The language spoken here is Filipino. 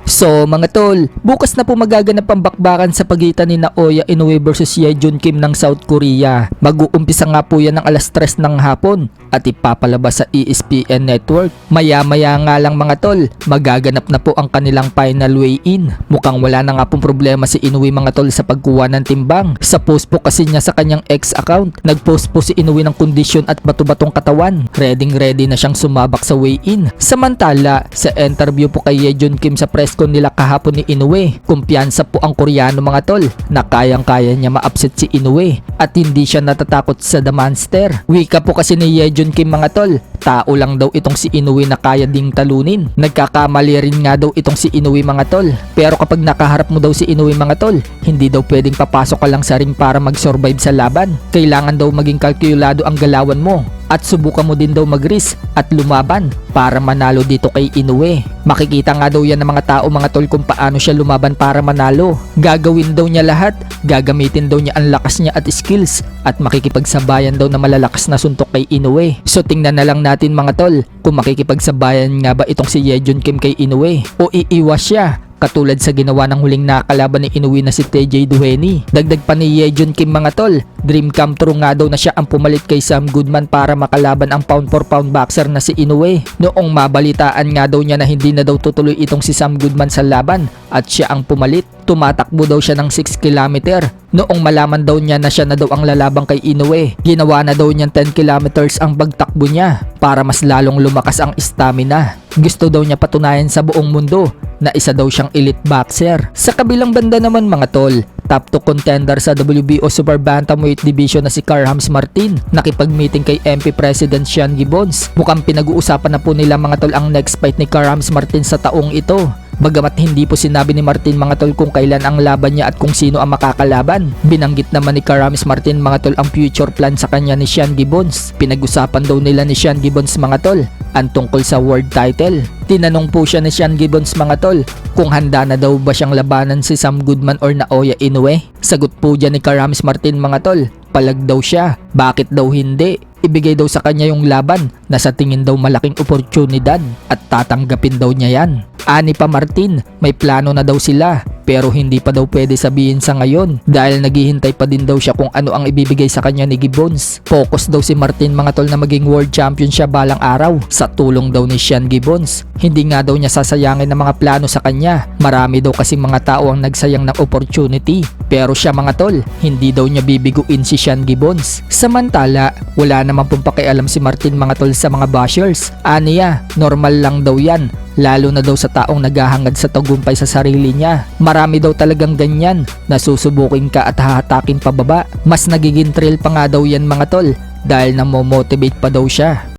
So mga tol, bukas na po magaganap ang bakbakan sa pagitan ni Naoya Inoue versus Yejun Kim ng South Korea. Mag-uumpisa nga po yan ng alas 3 ng hapon at ipapalabas sa ESPN Network. Maya-maya nga lang mga tol, magaganap na po ang kanilang final weigh-in. Mukhang wala na nga pong problema si Inoue mga tol sa pagkuha ng timbang. Sa post po kasi niya sa kanyang X account, nag-post po si Inoue ng kondisyon at bato-batong katawan. Ready na siyang sumabak sa weigh-in. Samantala, sa interview po kay Yejun Kim sa press con nila kahapon ni Inoue, kumpiyansa po ang Koreano mga tol na kayang-kaya niya ma-upset si Inoue at hindi siya natatakot sa The Monster. Wika po kasi ni Yejun Kim mga tol, tao lang daw itong si Inoue na kaya ding talunin. Nagkakamali rin nga daw itong si Inoue mga tol, pero kapag nakaharap mo daw si Inoue mga tol, hindi daw pwedeng papasok ka lang sa ring para mag-survive sa laban. Kailangan daw maging kalkulado ang galawan mo at subukan mo din daw mag-risk at lumaban para manalo dito kay Inoue. Makikita nga daw yan ng mga tao mga tol kung paano siya lumaban para manalo. Gagawin daw niya lahat, gagamitin daw niya ang lakas niya at skills at makikipagsabayan daw na malalakas na suntok kay Inoue. So tingnan na lang natin mga tol kung makikipagsabayan nga ba itong si Yejun Kim kay Inoue o iiwas siya. Katulad sa ginawa ng huling nakakalaban ni Inoue na si TJ Duheny. Dagdag pa ni Yejun Kim mga tol, dream come true nga daw na siya ang pumalit kay Sam Goodman para makalaban ang pound for pound boxer na si Inoue. Noong mabalitaan nga daw niya na hindi na daw tutuloy itong si Sam Goodman sa laban at siya ang pumalit, tumatakbo daw siya ng 6 kilometer. Noong malaman daw niya na siya na daw ang lalabang kay Inoue, ginawa na daw niyang 10 kilometers ang pagtakbo niya para mas lalong lumakas ang stamina. Gusto daw niya patunayan sa buong mundo na isa daw siyang elite boxer. Sa kabilang banda naman mga tol, top 2 contender sa WBO Super Bantamweight Division na si Carhams Martin nakipag-meeting kay MP President Sean Gibbons. Mukhang pinag-uusapan na po nila mga tol ang next fight ni Carhams Martin sa taong ito. Bagamat hindi po sinabi ni Martin mga tol kung kailan ang laban niya at kung sino ang makakalaban. Binanggit naman ni Carhams Martin mga tol ang future plan sa kanya ni Sean Gibbons. Pinag-usapan daw nila ni Sean Gibbons mga tol ang tungkol sa world title. Tinanong po siya ni Sean Gibbons mga tol kung handa na daw ba siyang labanan si Sam Goodman or Naoya Inoue. Sagot po dyan ni Carhams Martin mga tol, palag daw siya. Bakit daw hindi? Ibigay daw sa kanya yung laban na sa tingin daw malaking oportunidad at tatanggapin daw niya yan. Ani pa Martin, may plano na daw sila pero hindi pa daw pwede sabihin sa ngayon dahil naghihintay pa din daw siya kung ano ang ibibigay sa kanya ni Gibbons. Focus daw si Martin mga tol na maging world champion siya balang araw sa tulong daw ni Sean Gibbons. Hindi nga daw niya sasayangin ng mga plano sa kanya. Marami daw kasi mga tao ang nagsayang ng opportunity. Pero siya mga tol, hindi daw niya bibiguin si Sean Gibbons. Samantala, wala naman pong pakialam si Martin mga tol sa mga bashers. Aniya, normal lang daw yan. Lalo na daw sa taong naghahangad sa tagumpay sa sarili niya. Marami daw talagang ganyan na susubukin ka at hahatakin pababa. Mas nagiging thrill pa nga daw yan mga tol dahil namomotivate pa daw siya.